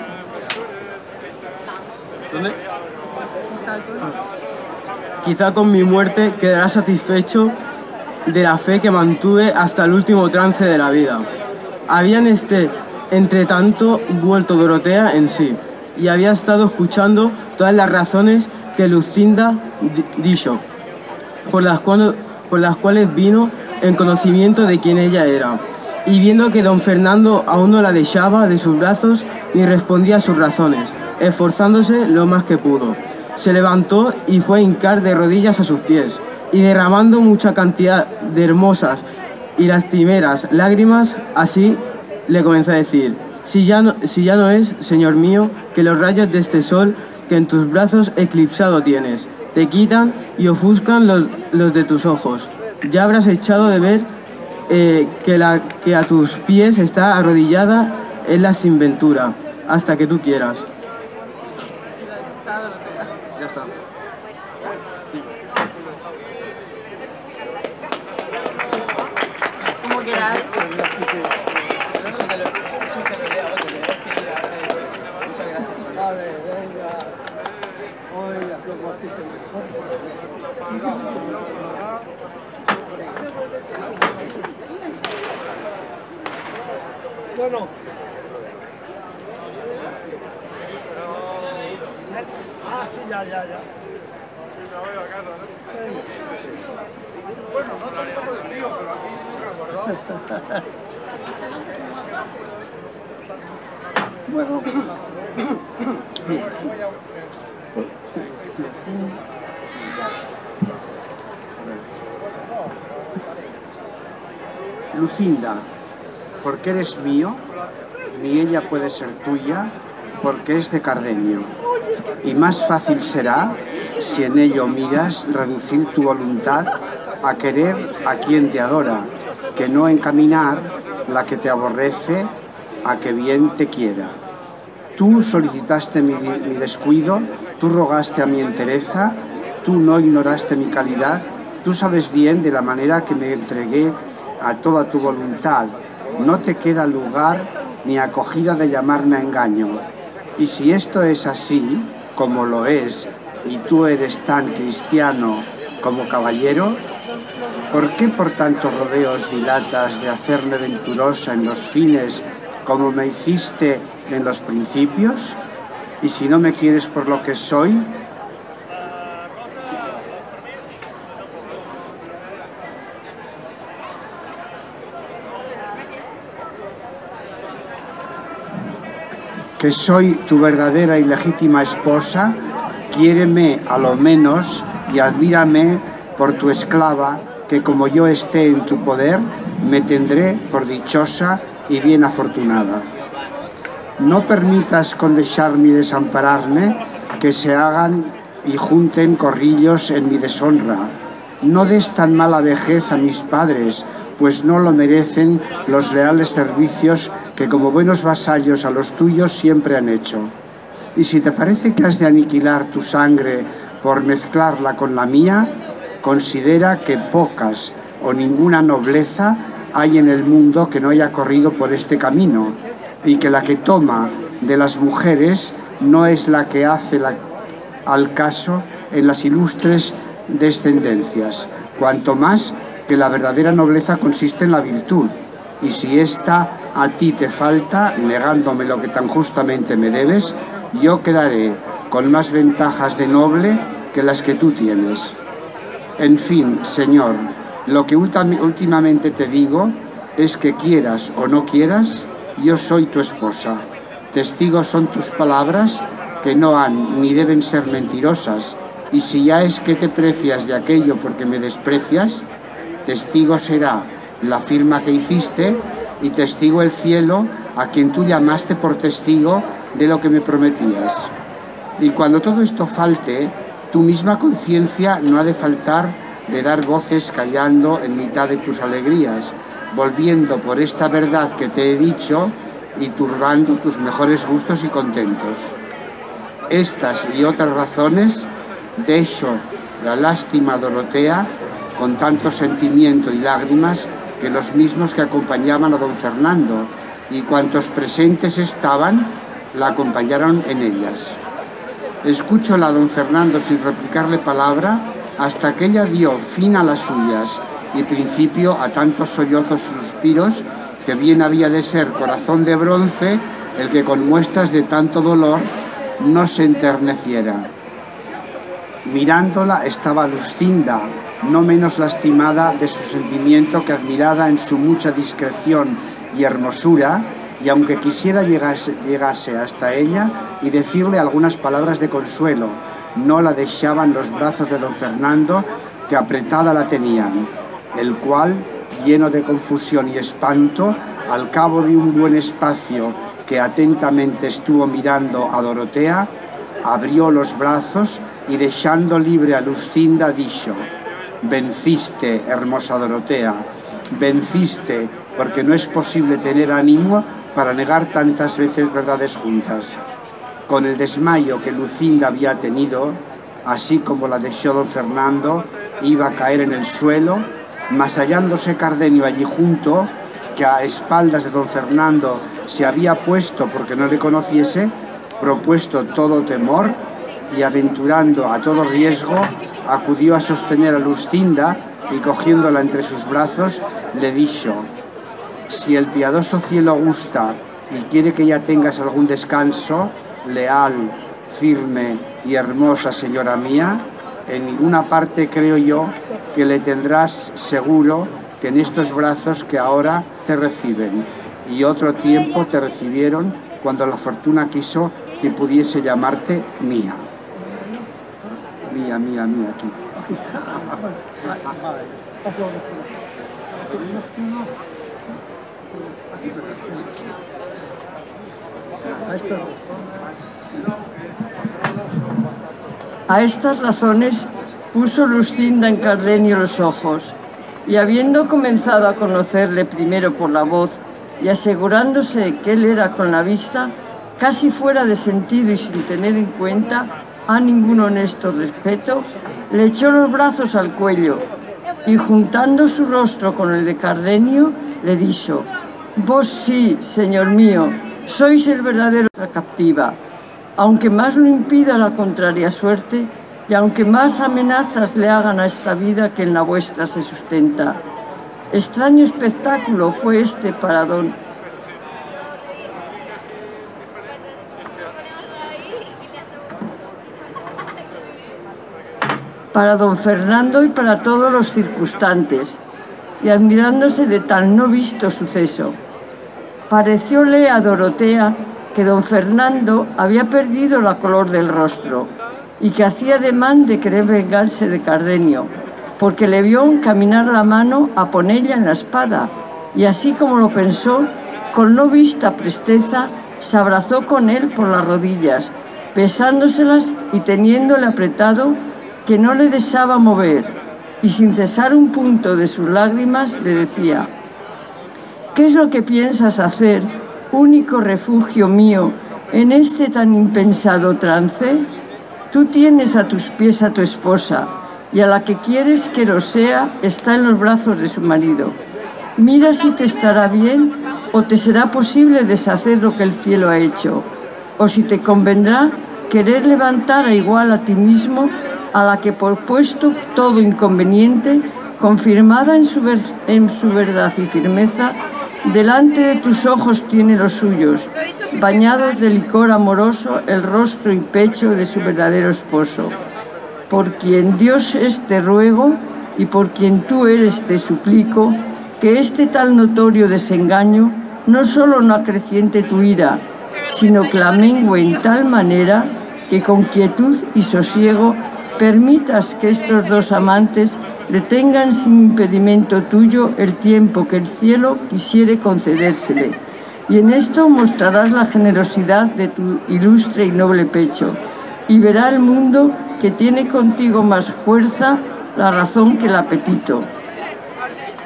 ¿Dónde? Quizá con mi muerte quedará satisfecho de la fe que mantuve hasta el último trance de la vida. Habían entre tanto vuelto Dorotea en sí, y había estado escuchando todas las razones que Luscinda dijo, por las cuales vino en conocimiento de quién ella era, y viendo que don Fernando aún no la dejaba de sus brazos ni respondía a sus razones, esforzándose lo más que pudo, se levantó y fue a hincar de rodillas a sus pies, y derramando mucha cantidad de hermosas y lastimeras lágrimas, así le comenzó a decir: si ya no es, Señor mío, que los rayos de este sol que en tus brazos eclipsado tienes, te quitan y ofuscan los de tus ojos. Ya habrás echado de ver que a tus pies está arrodillada en la sinventura, hasta que tú quieras. Ya está. Como queráis. Vale, venga. Hoy luego aquí se Bueno. Ah, sí, ya. Me voy a casa, ¿no? Bueno, no tanto por el mío, pero aquí sí me lo he guardado. Bueno. Lucinda, porque eres mío, ni ella puede ser tuya, porque es de Cardenio. Y más fácil será, si en ello miras, reducir tu voluntad a querer a quien te adora, que no encaminar la que te aborrece a que bien te quiera. Tú solicitaste mi descuido, tú rogaste a mi entereza, tú no ignoraste mi calidad, tú sabes bien de la manera que me entregué a toda tu voluntad. No te queda lugar ni acogida de llamarme a engaño. Y si esto es así, como lo es, y tú eres tan cristiano como caballero, ¿por qué por tantos rodeos dilatas de hacerme venturosa en los fines como me hiciste en los principios? Y si no me quieres por lo que soy, que soy tu verdadera y legítima esposa, quiéreme a lo menos y admírame por tu esclava, que como yo esté en tu poder, me tendré por dichosa y bien afortunada. No permitas con dejarme y desampararme que se hagan y junten corrillos en mi deshonra. No des tan mala vejez a mis padres, pues no lo merecen los leales servicios que como buenos vasallos a los tuyos siempre han hecho. Y si te parece que has de aniquilar tu sangre por mezclarla con la mía, considera que pocas o ninguna nobleza hay en el mundo que no haya corrido por este camino, y que la que toma de las mujeres no es la que hace al caso en las ilustres descendencias, cuanto más que la verdadera nobleza consiste en la virtud, y si ésta a ti te falta, negándome lo que tan justamente me debes, yo quedaré con más ventajas de noble que las que tú tienes. En fin, Señor, lo que últimamente te digo es que quieras o no quieras, yo soy tu esposa. Testigos son tus palabras, que no han ni deben ser mentirosas, y si ya es que te precias de aquello porque me desprecias, testigo será la firma que hiciste, y testigo el cielo, a quien tú llamaste por testigo de lo que me prometías. Y cuando todo esto falte, tu misma conciencia no ha de faltar de dar voces callando en mitad de tus alegrías, volviendo por esta verdad que te he dicho y turbando tus mejores gustos y contentos. Estas y otras razones, de hecho, la lástima Dorotea, con tanto sentimiento y lágrimas, que los mismos que acompañaban a don Fernando y cuantos presentes estaban, la acompañaron en ellas. Escúchola a don Fernando sin replicarle palabra, hasta que ella dio fin a las suyas y principio a tantos sollozos y suspiros, que bien había de ser corazón de bronce el que con muestras de tanto dolor no se enterneciera. Mirándola estaba Lucinda, no menos lastimada de su sentimiento que admirada en su mucha discreción y hermosura, y aunque quisiera llegase hasta ella y decirle algunas palabras de consuelo, no la dejaban los brazos de don Fernando, que apretada la tenían, el cual, lleno de confusión y espanto, al cabo de un buen espacio que atentamente estuvo mirando a Dorotea, abrió los brazos y dejando libre a Luscinda, dijo: «Venciste, hermosa Dorotea, venciste, porque no es posible tener ánimo para negar tantas veces verdades juntas». Con el desmayo que Lucinda había tenido, así como la dejó don Fernando, iba a caer en el suelo, mas hallándose Cardenio allí junto, que a espaldas de don Fernando se había puesto porque no le conociese, propuesto todo temor y aventurando a todo riesgo, acudió a sostener a Luscinda y cogiéndola entre sus brazos, le dijo: «Si el piadoso cielo gusta y quiere que ya tengas algún descanso, leal, firme y hermosa señora mía, en ninguna parte creo yo que le tendrás seguro que en estos brazos que ahora te reciben y otro tiempo te recibieron cuando la fortuna quiso que pudiese llamarte mía». Mía, mía, mía, aquí. A estas razones puso Luscinda en Cardenio los ojos, y habiendo comenzado a conocerle primero por la voz y asegurándose que él era con la vista, casi fuera de sentido y sin tener en cuenta a ningún honesto respeto, le echó los brazos al cuello y juntando su rostro con el de Cardenio, le dijo: «Vos sí, señor mío, sois el verdadero captiva, aunque más lo impida la contraria suerte y aunque más amenazas le hagan a esta vida que en la vuestra se sustenta». Extraño espectáculo fue este para don Fernando y para todos los circunstantes, y admirándose de tal no visto suceso. Parecióle a Dorotea que don Fernando había perdido la color del rostro y que hacía ademán de querer vengarse de Cardenio, porque le vio encaminar la mano a ponella en la espada, y así como lo pensó, con no vista presteza, se abrazó con él por las rodillas, besándoselas y teniéndole apretado que no le dejaba mover, y sin cesar un punto de sus lágrimas le decía: «¿Qué es lo que piensas hacer, único refugio mío, en este tan impensado trance? Tú tienes a tus pies a tu esposa, y a la que quieres que lo sea está en los brazos de su marido. Mira si te estará bien o te será posible deshacer lo que el cielo ha hecho, o si te convendrá querer levantar a igual a ti mismo a la que, por puesto todo inconveniente, confirmada en su verdad y firmeza, delante de tus ojos tiene los suyos, bañados de licor amoroso el rostro y pecho de su verdadero esposo. Por quien Dios es te ruego y por quien tú eres te suplico, que este tal notorio desengaño no solo no acreciente tu ira, sino que la mengue en tal manera que con quietud y sosiego permitas que estos dos amantes detengan sin impedimento tuyo el tiempo que el cielo quisiere concedérsele, y en esto mostrarás la generosidad de tu ilustre y noble pecho, y verá el mundo que tiene contigo más fuerza la razón que el apetito».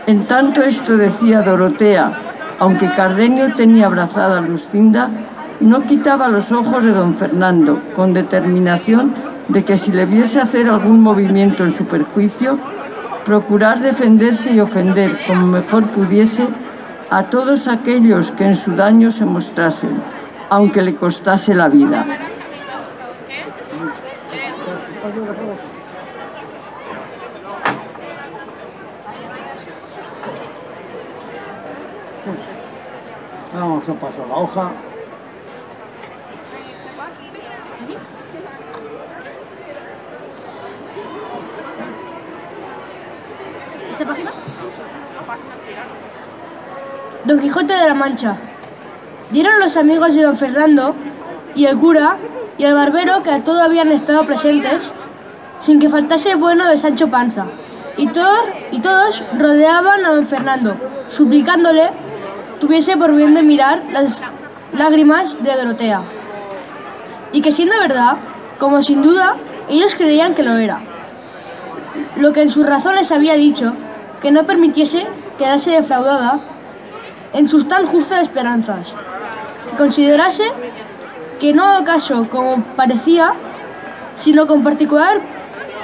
En tanto esto decía Dorotea, aunque Cardenio tenía abrazada a Luscinda, no quitaba los ojos de don Fernando, con determinación de que si le viese hacer algún movimiento en su perjuicio, procurar defenderse y ofender como mejor pudiese a todos aquellos que en su daño se mostrasen, aunque le costase la vida. Vamos a pasar la hoja. ¿Esta página? Don Quijote de la Mancha. Dieron los amigos de don Fernando y el cura y el barbero que a todo habían estado presentes, sin que faltase bueno de Sancho Panza, y todos rodeaban a don Fernando, suplicándole tuviese por bien de mirar las lágrimas de Dorotea. Y que siendo verdad, como sin duda, ellos creían que lo era. Lo que en sus razones había dicho, que no permitiese quedarse defraudada en sus tan justas esperanzas, que considerase que no acaso como parecía, sino con particular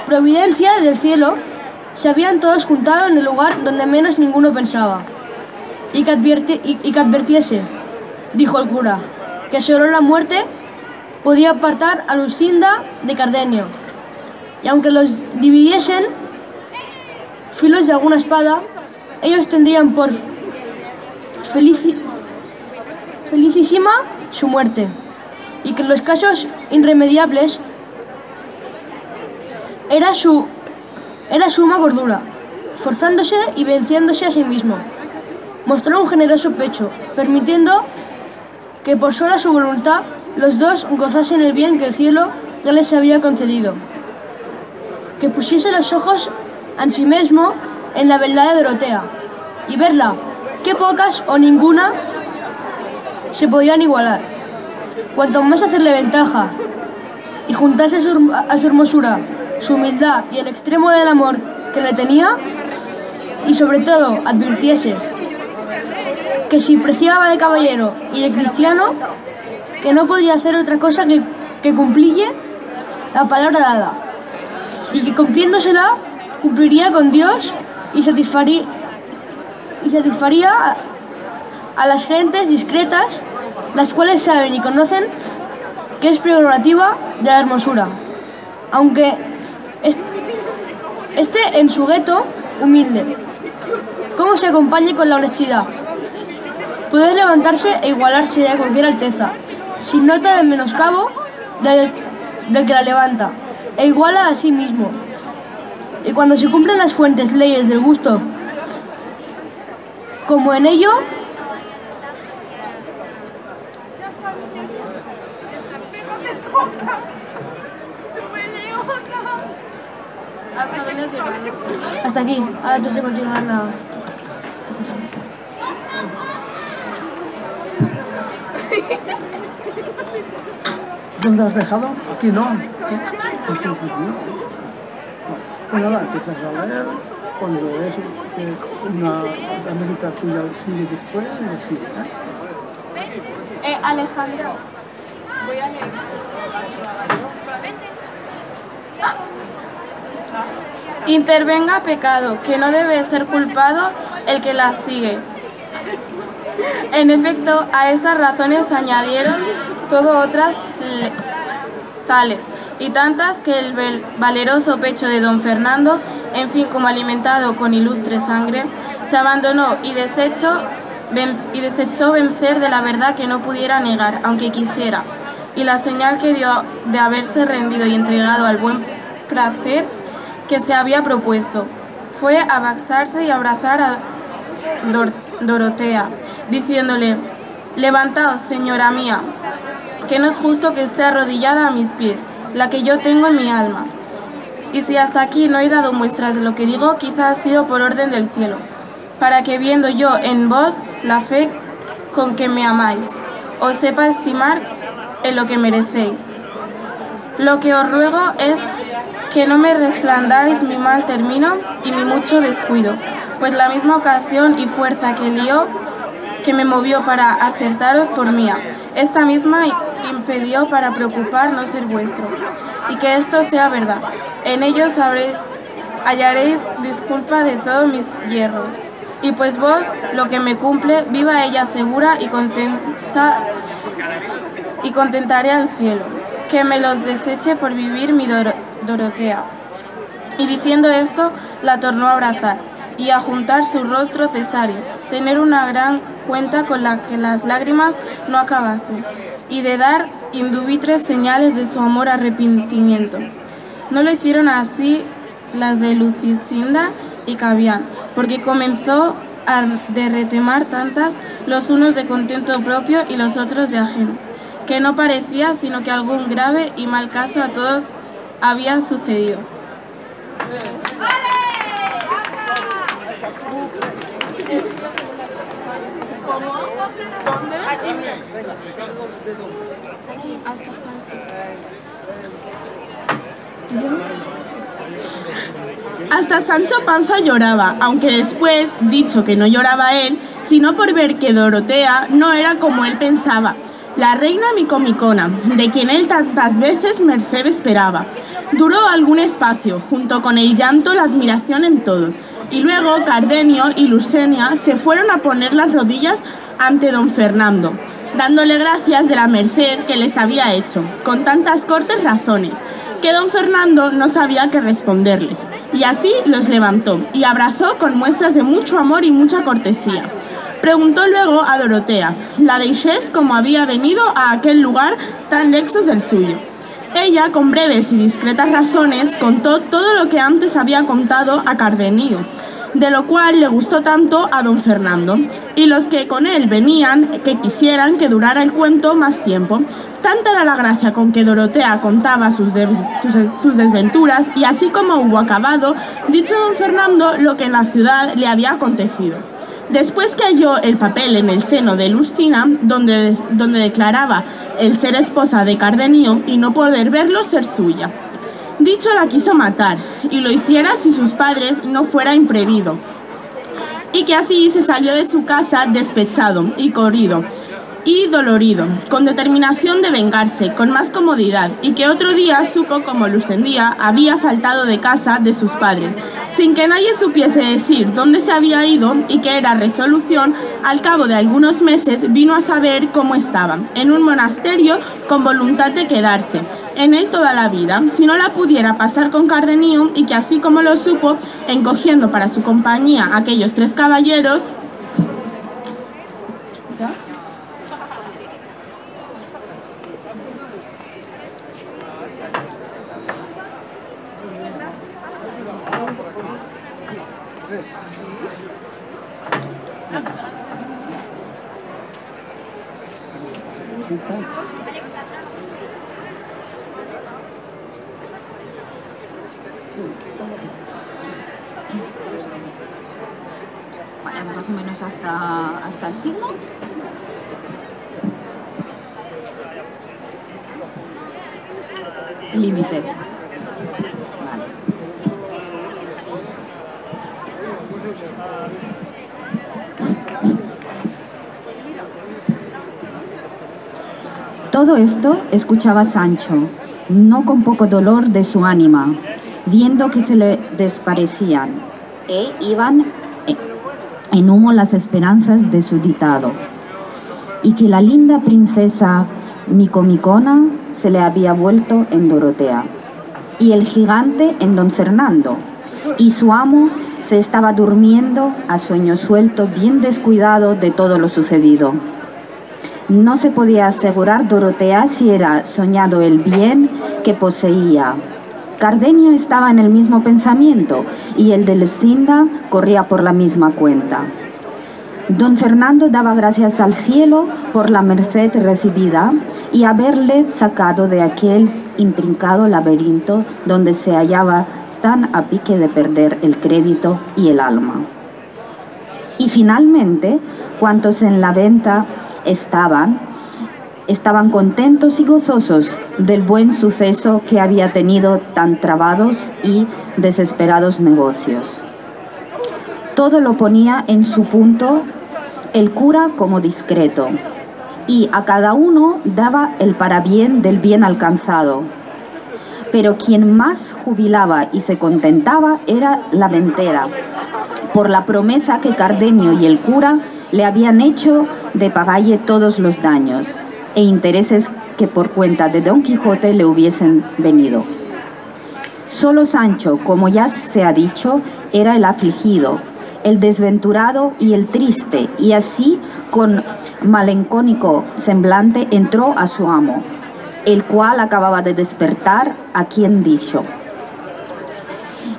providencia del cielo, se habían todos juntado en el lugar donde menos ninguno pensaba, y que advirtiese, dijo el cura, que solo la muerte podía apartar a Lucinda de Cardenio, y aunque los dividiesen filos de alguna espada, ellos tendrían por felicísima su muerte, y que en los casos irremediables era suma cordura, forzándose y venciéndose a sí mismo. Mostró un generoso pecho, permitiendo que por sola su voluntad los dos gozasen el bien que el cielo ya les había concedido. Que pusiese los ojos en sí mismo en la verdad de Dorotea, y verla, que pocas o ninguna se podían igualar. Cuanto más hacerle ventaja y juntarse a su hermosura, su humildad y el extremo del amor que le tenía, y sobre todo advirtiese que si preciaba de caballero y de cristiano, que no podría hacer otra cosa que cumplille la palabra dada, y que cumpliéndosela cumpliría con Dios y satisfaría a las gentes discretas, las cuales saben y conocen que es prerrogativa de la hermosura, aunque esté en su gueto humilde, como se acompañe con la honestidad. Poder levantarse e igualarse a cualquier alteza, sin nota de menoscabo del que la levanta, e iguala a sí mismo. Y cuando se cumplen las fuentes leyes del gusto, como en ello, ¿Hasta dónde has llegado? hasta aquí. Ahora tú se continuar la... ¿Dónde has dejado? Aquí no. Pues nada, empiezas a leer. Cuando es una amiguita tuya sigue después, lo sigue, Alejandro, voy a leer. Intervenga pecado, que no debe ser culpado el que las sigue. En efecto, a esas razones añadieron todo otras tales y tantas que el valeroso pecho de don Fernando, en fin, como alimentado con ilustre sangre, se abandonó y desechó vencer de la verdad que no pudiera negar, aunque quisiera, y la señal que dio de haberse rendido y entregado al buen placer que se había propuesto fue abaxarse y abrazar a Dorotea, diciéndole: levantaos, señora mía, que no es justo que esté arrodillada a mis pies, la que yo tengo en mi alma. Y si hasta aquí no he dado muestras de lo que digo, quizá ha sido por orden del cielo, para que viendo yo en vos la fe con que me amáis, os sepa estimar en lo que merecéis. Lo que os ruego es que no me resplandáis mi mal término y mi mucho descuido, pues la misma ocasión y fuerza que me movió para acertaros por mía, esta misma impidió para preocupar no ser vuestro, y que esto sea verdad. En ellos hallaréis disculpa de todos mis yerros, y pues vos, lo que me cumple, viva ella segura y contentaré al cielo, que me los deseche por vivir mi Dorotea. Y diciendo esto, la tornó a abrazar, y a juntar su rostro cesario, tener una gran cuenta con la que las lágrimas no acabasen, y de dar indubitables señales de su amor arrepentimiento. No lo hicieron así las de Lucinda y Cavián, porque comenzó a derretemar tantas, los unos de contento propio y los otros de ajeno, que no parecía sino que algún grave y mal caso a todos había sucedido. ¿Cómo? ¿Dónde? Aquí. Aquí, hasta Sancho. Hasta Sancho Panza lloraba, aunque después, dicho que no lloraba él, sino por ver que Dorotea no era como él pensaba, la reina micomicona, de quien él tantas veces merced esperaba. Duró algún espacio, junto con el llanto la admiración en todos, y luego Cardenio y Lucenia se fueron a poner las rodillas ante don Fernando, dándole gracias de la merced que les había hecho, con tantas cortes razones, que don Fernando no sabía qué responderles, y así los levantó y abrazó con muestras de mucho amor y mucha cortesía. Preguntó luego a Dorotea, la deixés cómo había venido a aquel lugar tan lejos del suyo. Ella, con breves y discretas razones, contó todo lo que antes había contado a Cardenio, de lo cual le gustó tanto a don Fernando, y los que con él venían que quisieran que durara el cuento más tiempo. Tanta era la gracia con que Dorotea contaba sus desventuras, y así como hubo acabado, dicho don Fernando lo que en la ciudad le había acontecido. Después que halló el papel en el seno de Lucina, donde declaraba el ser esposa de Cardenio y no poder verlo ser suya. Dicho la quiso matar, y lo hiciera si sus padres no fuera imprevido, y que así se salió de su casa despechado y corrido y dolorido, con determinación de vengarse, con más comodidad, y que otro día supo como Lucendía había faltado de casa de sus padres, sin que nadie supiese decir dónde se había ido, y que era resolución, al cabo de algunos meses vino a saber cómo estaba, en un monasterio con voluntad de quedarse en él toda la vida, si no la pudiera pasar con Cardenio, y que así como lo supo, encogiendo para su compañía aquellos 3 caballeros, más o menos hasta el signo. Límite. Vale. Todo esto escuchaba Sancho, no con poco dolor de su ánima, viendo que se le desparecían e iban en humo las esperanzas de su ditado, y que la linda princesa micomicona se le había vuelto en Dorotea, y el gigante en don Fernando, y su amo se estaba durmiendo a sueño suelto, bien descuidado de todo lo sucedido. No se podía asegurar Dorotea si era soñado el bien que poseía. Cardenio estaba en el mismo pensamiento, y el de Lucinda corría por la misma cuenta. Don Fernando daba gracias al cielo por la merced recibida y haberle sacado de aquel intrincado laberinto donde se hallaba tan a pique de perder el crédito y el alma. Y finalmente, cuantos en la venta estaban contentos y gozosos del buen suceso que había tenido tan trabados y desesperados negocios. Todo lo ponía en su punto el cura como discreto, y a cada uno daba el parabién del bien alcanzado. Pero quien más jubilaba y se contentaba era la ventera, por la promesa que Cardenio y el cura le habían hecho de pagarle todos los daños e intereses que por cuenta de Don Quijote le hubiesen venido. Solo Sancho, como ya se ha dicho, era el afligido, el desventurado y el triste, y así con melancólico semblante entró a su amo, el cual acababa de despertar, a quien dijo: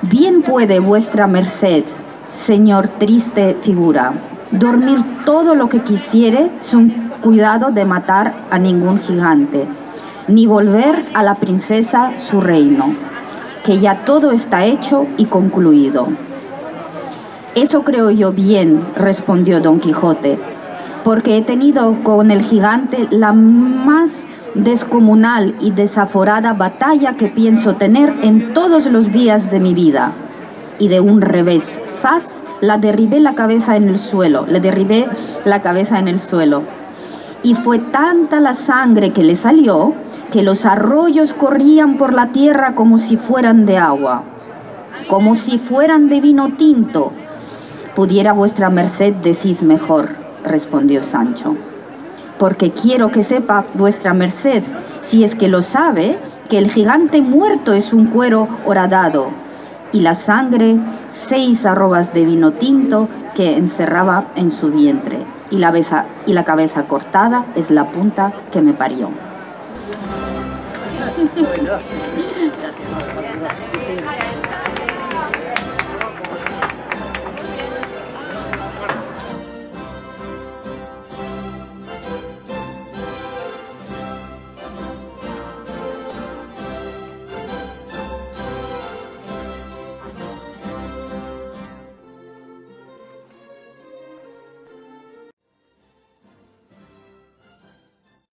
«Bien puede vuestra merced, señor triste figura, dormir todo lo que quisiere sin cuidado de matar a ningún gigante, ni volver a la princesa su reino, que ya todo está hecho y concluido. Eso creo yo bien, respondió Don Quijote, porque he tenido con el gigante la más descomunal y desaforada batalla que pienso tener en todos los días de mi vida. Y de un revés, ¡zas!, le derribé la cabeza en el suelo. Y fue tanta la sangre que le salió que los arroyos corrían por la tierra como si fueran de agua, como si fueran de vino tinto. Pudiera vuestra merced decir mejor, respondió Sancho, porque quiero que sepa vuestra merced, si es que lo sabe, que el gigante muerto es un cuero horadado, y la sangre 6 arrobas de vino tinto que encerraba en su vientre, y la cabeza cortada es la punta que me parió.